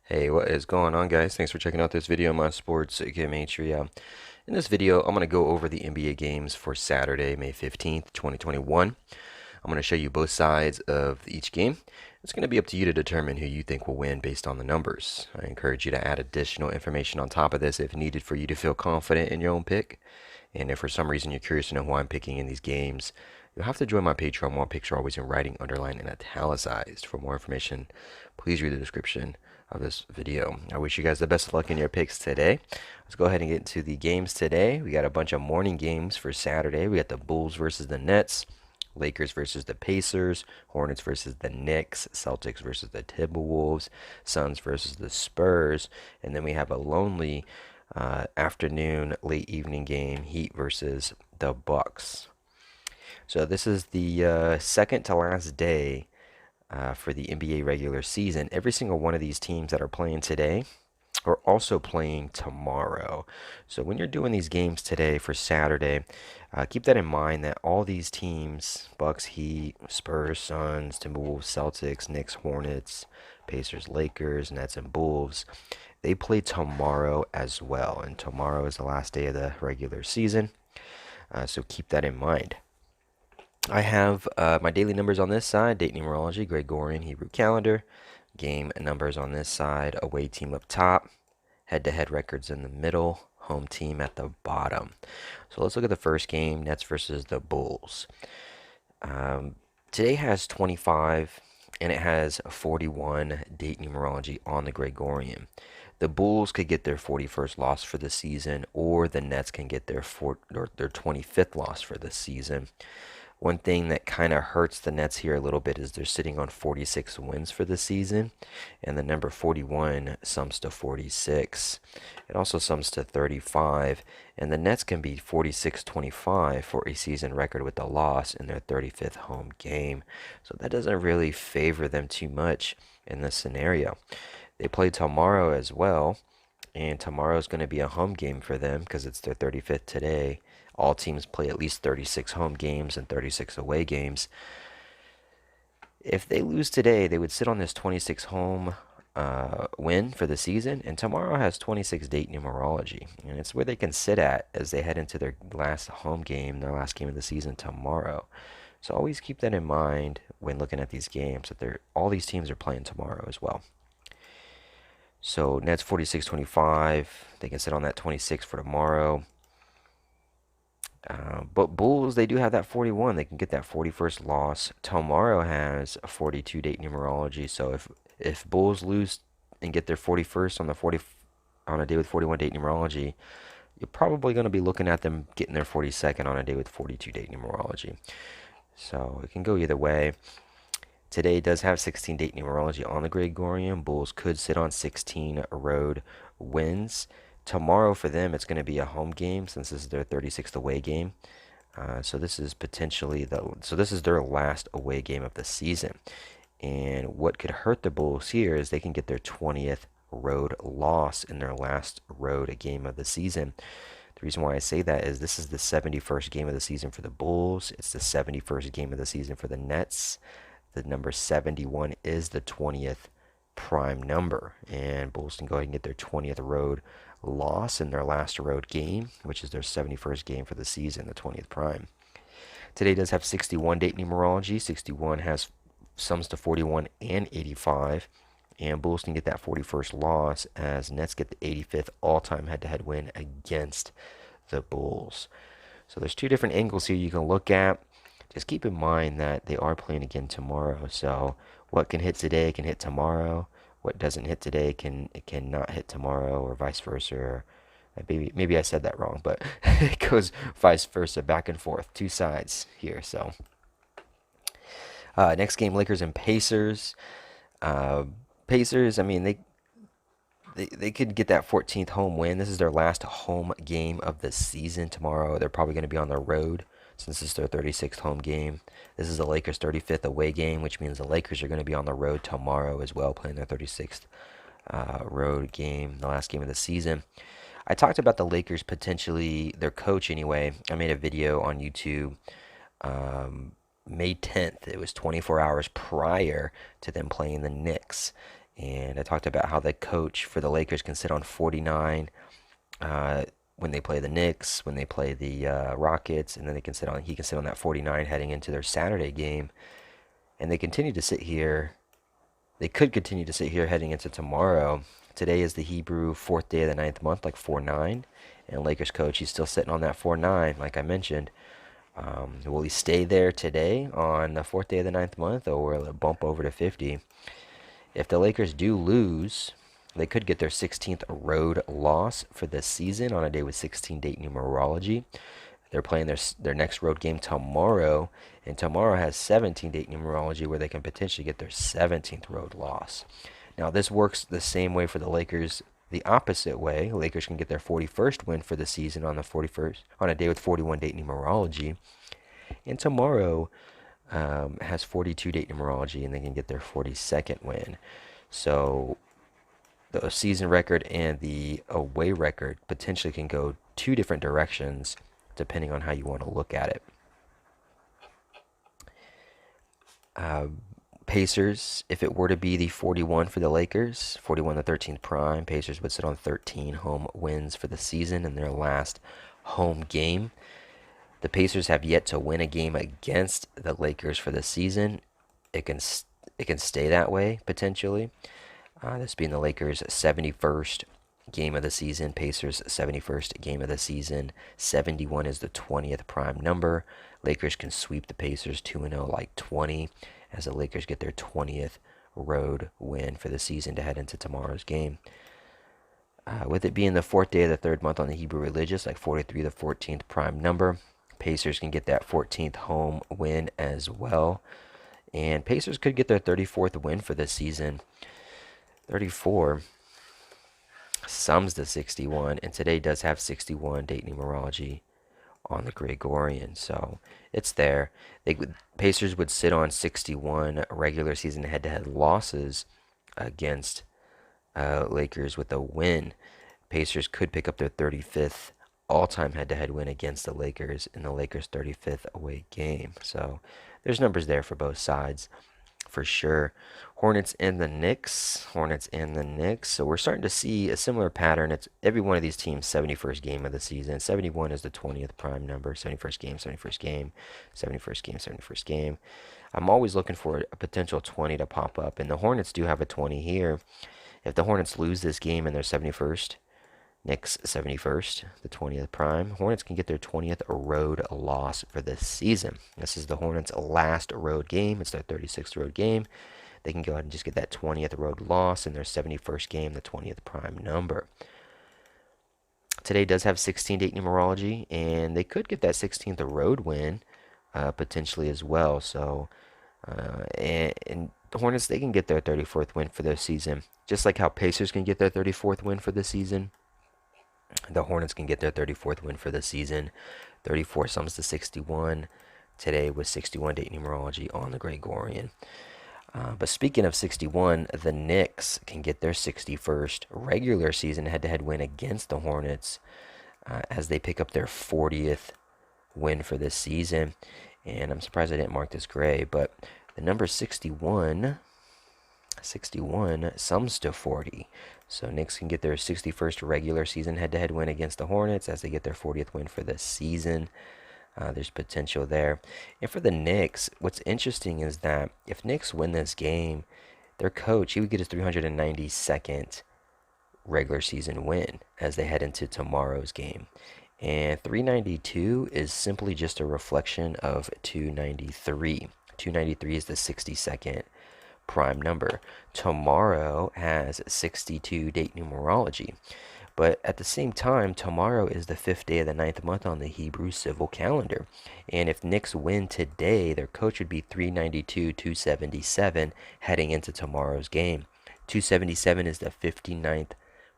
Hey, what is going on, guys? Thanks for checking out this video on my sports Gematria. In this video, I'm going to go over the NBA games for Saturday, May 15th, 2021. I'm going to show you both sides of each game. It's going to be up to you to determine who you think will win based on the numbers. I encourage you to add additional information on top of this if needed for you to feel confident in your own pick. And if for some reason you're curious to know who I'm picking in these games, you'll have to join my Patreon. More picks are always in writing, underlined, and italicized. For more information, please read the description of this video. I wish you guys the best of luck in your picks today. Let's go ahead and get into the games today. We got a bunch of morning games for Saturday. We got the Bulls versus the Nets, Lakers versus the Pacers, Hornets versus the Knicks, Celtics versus the Timberwolves, Suns versus the Spurs, and then we have a lonely afternoon, late evening game, Heat versus the Bucks. So this is the second to last day for the NBA regular season. Every single one of these teams that are playing today are also playing tomorrow. So when you're doing these games today for Saturday, keep that in mind that all these teams, Bucks, Heat, Spurs, Suns, Timberwolves, Celtics, Knicks, Hornets, Pacers, Lakers, Nets, and Bulls, they play tomorrow as well. And tomorrow is the last day of the regular season. So keep that in mind. I have my daily numbers on this side, date numerology, Gregorian Hebrew calendar. Game numbers on this side, away team up top, head-to-head records in the middle, home team at the bottom. So let's look at the first game, Nets versus the Bulls. Today has 25 and it has 41 date numerology on the Gregorian. The Bulls could get their 41st loss for the season, or the Nets can get their 25th loss for the season. One thing that kind of hurts the Nets here a little bit is they're sitting on 46 wins for the season, and the number 41 sums to 46. It also sums to 35, and the Nets can be 46-25 for a season record with a loss in their 35th home game. So that doesn't really favor them too much in this scenario. They play tomorrow as well, and tomorrow is going to be a home game for them because it's their 35th today. All teams play at least 36 home games and 36 away games. If they lose today, they would sit on this 26 home win for the season, and tomorrow has 26 date numerology, and it's where they can sit at as they head into their last home game, their last game of the season tomorrow. So always keep that in mind when looking at these games, that all these teams are playing tomorrow as well. So Nets 46-25, they can sit on that 26 for tomorrow. But Bulls, they do have that 41. They can get that 41st loss. Tomorrow has a 42 date numerology. So if Bulls lose and get their 41st on a day with 41 date numerology, you're probably going to be looking at them getting their 42nd on a day with 42 date numerology. So it can go either way. Today does have 16 date numerology on the Gregorian. Bulls could sit on 16 road wins. Tomorrow for them, it's going to be a home game since this is their 36th away game. So this is their last away game of the season. And what could hurt the Bulls here is they can get their 20th road loss in their last road game of the season. The reason why I say that is this is the 71st game of the season for the Bulls. It's the 71st game of the season for the Nets. The number 71 is the 20th prime number, and Bulls can go ahead and get their 20th road loss in their last road game, which is their 71st game for the season, the 20th prime. Today does have 61 date numerology. 61 has sums to 41 and 85, and Bulls can get that 41st loss as Nets get the 85th all-time head-to-head win against the Bulls. So there's two different angles here you can look at. Just keep in mind that they are playing again tomorrow. So what can hit today can hit tomorrow. What doesn't hit today cannot hit tomorrow, or vice versa. Or maybe I said that wrong, but it goes vice versa, back and forth, two sides here. So next game, Lakers and Pacers. Pacers, I mean they could get that 14th home win. This is their last home game of the season tomorrow. They're probably going to be on the road since this is their 36th home game. This is the Lakers' 35th away game, which means the Lakers are going to be on the road tomorrow as well, playing their 36th road game, the last game of the season. I talked about the Lakers potentially, their coach anyway. I made a video on YouTube May 10th. It was 24 hours prior to them playing the Knicks. And I talked about how the coach for the Lakers can sit on 49 uh, when they play the Knicks, when they play the Rockets, and then he can sit on that 49 heading into their Saturday game. And they continue to sit here. They could continue to sit here heading into tomorrow. Today is the Hebrew fourth day of the ninth month, like 4-9. And Lakers coach, he's still sitting on that 4-9, like I mentioned. Will he stay there today on the fourth day of the ninth month, or will it bump over to 50? If the Lakers do lose, they could get their 16th road loss for the season on a day with 16 date numerology. They're playing their next road game tomorrow, and tomorrow has 17 date numerology where they can potentially get their 17th road loss. Now, this works the same way for the Lakers, the opposite way. Lakers can get their 41st win for the season on the 41st on a day with 41 date numerology, and tomorrow has 42 date numerology, and they can get their 42nd win. So the season record and the away record potentially can go two different directions depending on how you want to look at it. Pacers, if it were to be the 41 for the Lakers, 41 the 13th prime, Pacers would sit on 13 home wins for the season in their last home game. The Pacers have yet to win a game against the Lakers for the season. It can stay that way potentially. This being the Lakers' 71st game of the season, Pacers' 71st game of the season. 71 is the 20th prime number. Lakers can sweep the Pacers 2-0 like 20 as the Lakers get their 20th road win for the season to head into tomorrow's game. With it being the fourth day of the third month on the Hebrew religious, like 43 the 14th prime number, Pacers can get that 14th home win as well. And Pacers could get their 34th win for the season. 34 sums to 61, and today does have 61 date numerology on the Gregorian, so it's there. Pacers would sit on 61 regular season head-to-head losses against Lakers with a win. Pacers could pick up their 35th all-time head-to-head win against the Lakers in the Lakers' 35th away game. So there's numbers there for both sides for sure. Hornets and the Knicks. So we're starting to see a similar pattern. It's every one of these teams' 71st game of the season. 71 is the 20th prime number. 71st game, 71st game, 71st game, 71st game. I'm always looking for a potential 20 to pop up, and the Hornets do have a 20 here. If the Hornets lose this game in their 71st, Knicks 71st, the 20th prime, Hornets can get their 20th road loss for this season. This is the Hornets' last road game. It's their 36th road game. They can go ahead and just get that 20th road loss in their 71st game, the 20th prime number. Today does have 16 date numerology, and they could get that 16th road win potentially as well. So, and the Hornets, they can get their 34th win for their season. Just like how Pacers can get their 34th win for the season, the Hornets can get their 34th win for the season. 34 sums to 61 today with 61 date numerology on the Gregorian. But speaking of 61, the Knicks can get their 61st regular season head-to-head win against the Hornets as they pick up their 40th win for this season. And I'm surprised I didn't mark this gray, but the number 61 sums to 40. So Knicks can get their 61st regular season head-to-head win against the Hornets as they get their 40th win for the season. There's potential there. And for the Knicks, what's interesting is that if Knicks win this game, their coach, he would get his 392nd regular season win as they head into tomorrow's game. And 392 is simply just a reflection of 293. 293 is the 62nd prime number. Tomorrow has 62 date numerology. But at the same time, tomorrow is the 5th day of the 9th month on the Hebrew civil calendar. And if Knicks win today, their coach would be 392, 277 heading into tomorrow's game. 277 is the 59th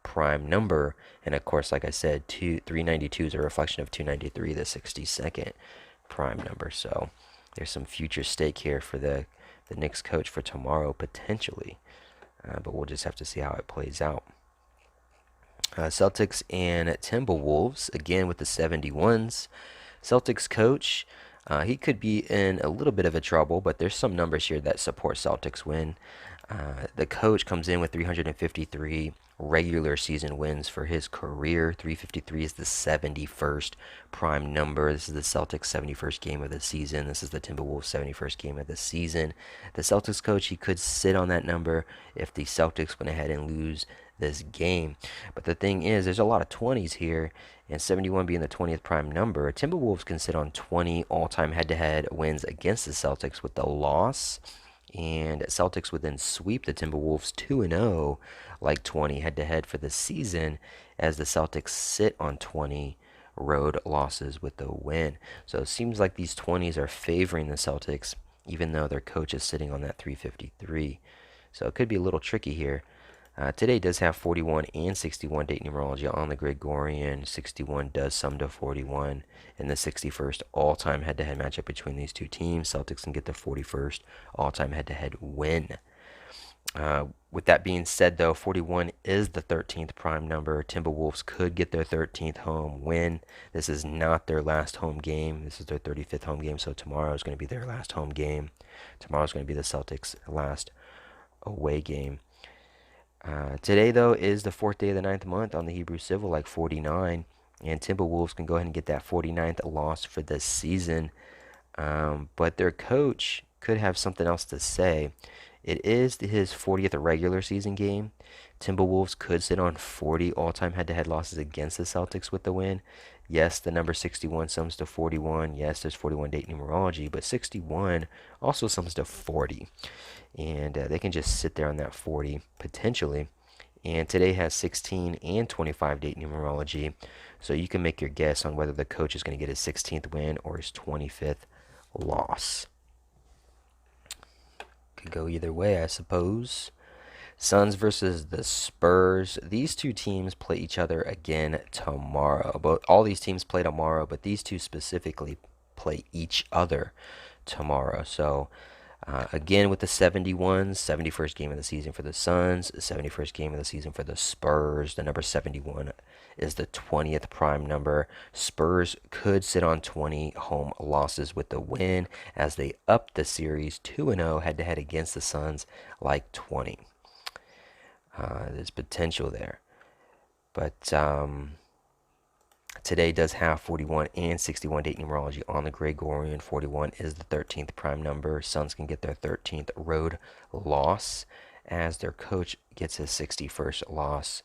prime number. And of course, like I said, 392 is a reflection of 293, the 62nd prime number. So there's some future stake here for the Knicks coach for tomorrow, potentially. But we'll just have to see how it plays out. Celtics and Timberwolves, again with the 71s. Celtics coach, he could be in a little bit of a trouble, but there's some numbers here that support Celtics win. The coach comes in with 353 regular season wins for his career. 353 is the 71st prime number. This is the Celtics' 71st game of the season. This is the Timberwolves' 71st game of the season. The Celtics coach, he could sit on that number if the Celtics went ahead and lose this game. But the thing is, there's a lot of 20s here, and 71 being the 20th prime number. Timberwolves can sit on 20 all-time head-to-head wins against the Celtics with the loss. And Celtics would then sweep the Timberwolves 2-0, like 20 head-to-head for the season, as the Celtics sit on 20 road losses with the win. So it seems like these 20s are favoring the Celtics, even though their coach is sitting on that 353. So it could be a little tricky here. Today does have 41 and 61 date numerology on the Gregorian. 61 does sum to 41 in the 61st all-time head-to-head matchup between these two teams. Celtics can get the 41st all-time head-to-head win. With that being said, though, 41 is the 13th prime number. Timberwolves could get their 13th home win. This is not their last home game. This is their 35th home game, so tomorrow is going to be their last home game. Tomorrow is going to be the Celtics' last away game. Today, though, is the 4th day of the 9th month on the Hebrew Civil, like 49, and Timberwolves can go ahead and get that 49th loss for this season. But their coach could have something else to say. It is his 40th regular season game. Timberwolves could sit on 40 all-time head-to-head losses against the Celtics with the win. Yes, the number 61 sums to 41. Yes, there's 41 date numerology, but 61 also sums to 40. And they can just sit there on that 40 potentially. And today has 16 and 25 date numerology. So you can make your guess on whether the coach is going to get his 16th win or his 25th loss. Could go either way, I suppose. Suns versus the Spurs. These two teams play each other again tomorrow. But all these teams play tomorrow, but these two specifically play each other tomorrow. So again with the 71s, 71st game of the season for the Suns, 71st game of the season for the Spurs. The number 71 is the 20th prime number. Spurs could sit on 20 home losses with the win as they up the series 2-0 head-to-head against the Suns like 20. There's potential there. But today does have 41 and 61 date numerology on the Gregorian. 41 is the 13th prime number. Suns can get their 13th road loss as their coach gets his 61st loss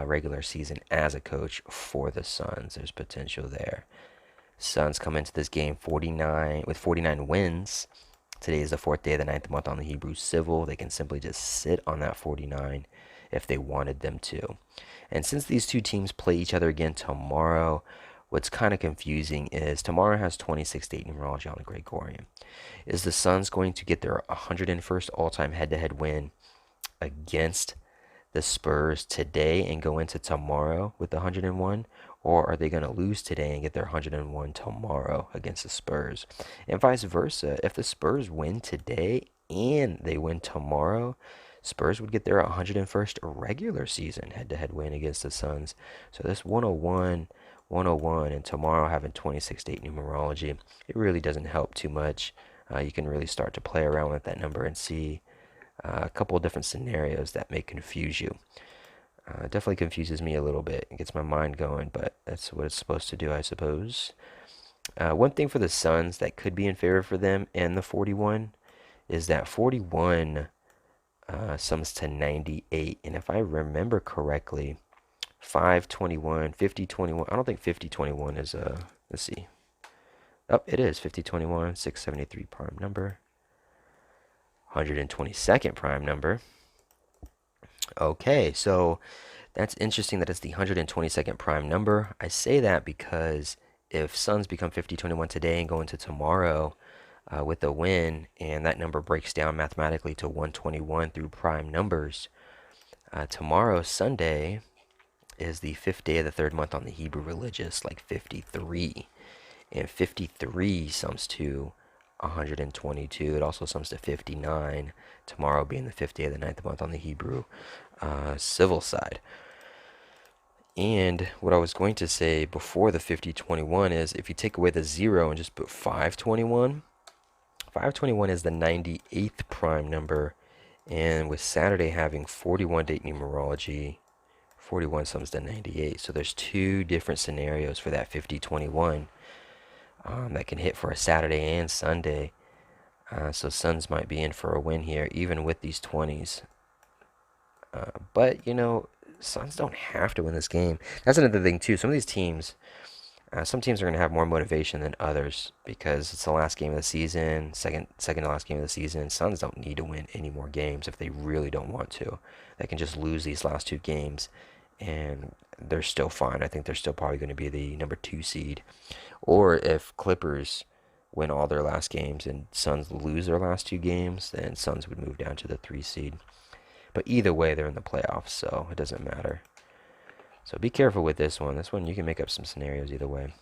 regular season as a coach for the Suns. There's potential there. Suns come into this game 49 with 49 wins. Today is the 4th day of the 9th month on the Hebrew Civil. They can simply just sit on that 49 if they wanted them to. And since these two teams play each other again tomorrow, what's kind of confusing is tomorrow has 26 date numerology on the Gregorian. Is the Suns going to get their 101st all-time head-to-head win against the Spurs today and go into tomorrow with the 101? Or are they going to lose today and get their 101 tomorrow against the Spurs? And vice versa. If the Spurs win today and they win tomorrow, Spurs would get their 101st regular season head-to-head win against the Suns. So this 101, 101, and tomorrow having 26 date numerology, it really doesn't help too much. You can really start to play around with that number and see a couple of different scenarios that may confuse you. It definitely confuses me a little bit. It gets my mind going, but that's what it's supposed to do, I suppose. One thing for the Suns that could be in favor for them and the 41 is that 41 sums to 98. And if I remember correctly, 521, 5021. I don't think 5021 is a, let's see. Oh, it is 5021, 673 prime number. 122nd prime number. Okay, so that's interesting that it's the 122nd prime number. I say that because if Suns become 50-21 today and go into tomorrow with a win, and that number breaks down mathematically to 121 through prime numbers, tomorrow, Sunday, is the 5th day of the 3rd month on the Hebrew religious, like 53. And 53 sums to 122. It also sums to 59. Tomorrow being the 5th day of the 9th month on the Hebrew civil side. And what I was going to say before the 50-21 is if you take away the 0 and just put 521, 521 is the 98th prime number And with Saturday having 41 date numerology, 41 sums to 98. So there's two different scenarios for that 50-21 that can hit for a Saturday and Sunday. So Suns might be in for a win here, even with these 20s. But, Suns don't have to win this game. That's another thing, too. Some teams are going to have more motivation than others because it's the last game of the season, second to last game of the season. Suns don't need to win any more games if they really don't want to. They can just lose these last two games, and they're still fine. I think they're still probably going to be the number 2 seed. Or if Clippers win all their last games and Suns lose their last two games, then Suns would move down to the 3 seed. But either way, they're in the playoffs, so it doesn't matter. So be careful with this one. This one, you can make up some scenarios either way.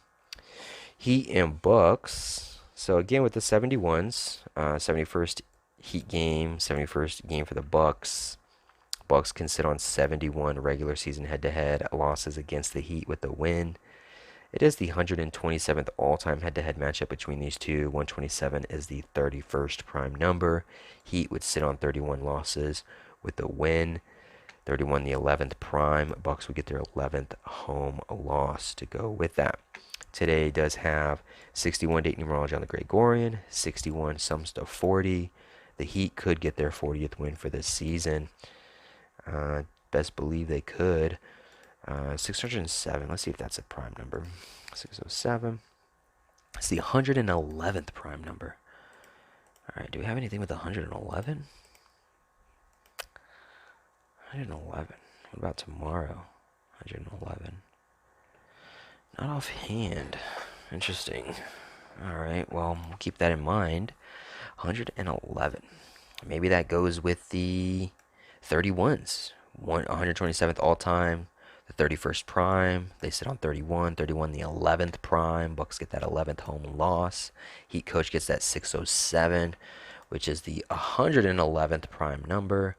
Heat and Bucks. So again, with the 71s, 71st Heat game, 71st game for the Bucks. Bucks can sit on 71 regular season head-to-head losses against the Heat with a win. It is the 127th all-time head-to-head matchup between these two. 127 is the 31st prime number. Heat would sit on 31 losses with a win. 31 the 11th prime. Bucks would get their 11th home loss to go with that. Today does have 61 date numerology on the Gregorian. 61 sums to 40. The Heat could get their 40th win for this season. Best believe they could. 607. Let's see if that's a prime number. 607. It's the 111th prime number. All right, do we have anything with 111? 111. What about tomorrow? 111. Not offhand. Interesting. All right, well, we'll keep that in mind. 111. Maybe that goes with the 31s. 127th all-time. The 31st prime. They sit on 31. 31 the 11th prime. Bucks get that 11th home loss. Heat coach gets that 607, which is the 111th prime number.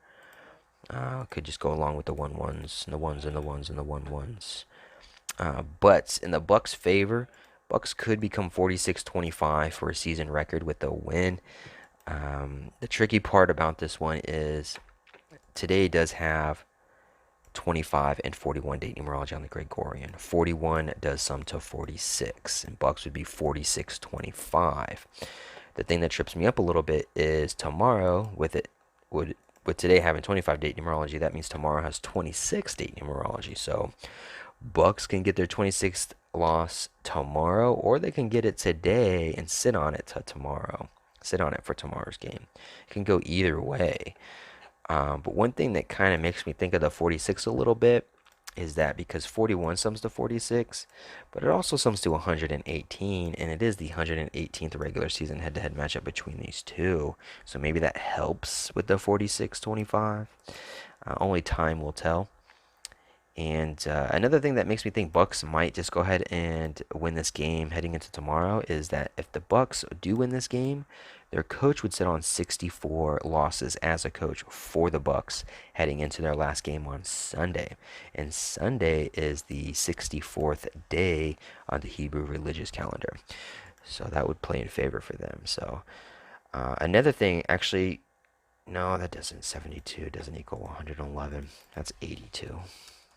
Could just go along with the 1-1s, and the 1s, and the 1s, and the 1-1s. But in the Bucks' favor, Bucks could become 46-25 for a season record with a win. The tricky part about this one is today does have 25 and 41 date numerology on the Gregorian. 41 does sum to 46, and Bucks would be 46-25. The thing that trips me up a little bit is tomorrow with today having 25 date numerology, that means tomorrow has 26 date numerology. So Bucks can get their 26th loss tomorrow, or they can get it today and sit on it to tomorrow. Sit on it for tomorrow's game. It can go either way. But one thing that kind of makes me think of the 46 a little bit is that because 41 sums to 46, but it also sums to 118, and it is the 118th regular season head-to-head matchup between these two. So maybe that helps with the 46-25. Only time will tell. And another thing that makes me think Bucks might just go ahead and win this game heading into tomorrow is that if the Bucks do win this game, their coach would sit on 64 losses as a coach for the Bucks heading into their last game on Sunday. And Sunday is the 64th day on the Hebrew religious calendar. So that would play in favor for them. So another thing, actually, no, that doesn't. 72 doesn't equal 111. That's 82.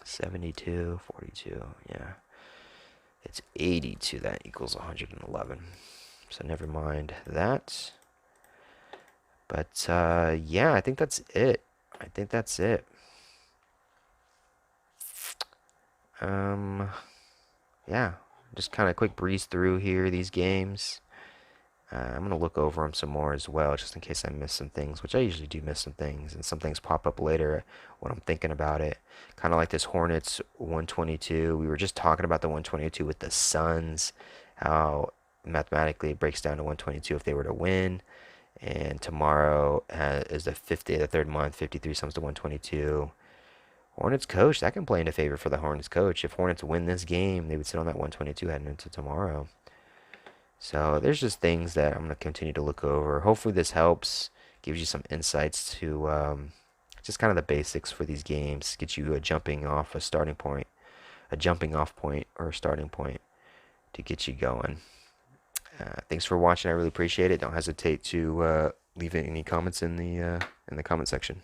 72, 42, yeah. It's 82 that equals 111. So never mind that. But yeah, I think that's it. Yeah, just kind of quick breeze through here these games. I'm going to look over them some more as well, just in case I miss some things, which I usually do miss some things, and some things pop up later when I'm thinking about it. Kind of like this Hornets 122. We were just talking about the 122 with the Suns, how mathematically it breaks down to 122 if they were to win. And tomorrow is the 5th day of the third month, 53 sums to 122. Hornets coach, that can play into favor for the Hornets coach. If Hornets win this game, they would sit on that 122 heading into tomorrow. So there's just things that I'm going to continue to look over. Hopefully this helps, gives you some insights to just kind of the basics for these games, get you a jumping off point or a starting point to get you going. Thanks for watching. I really appreciate it. Don't hesitate to leave any comments in the in the comment section.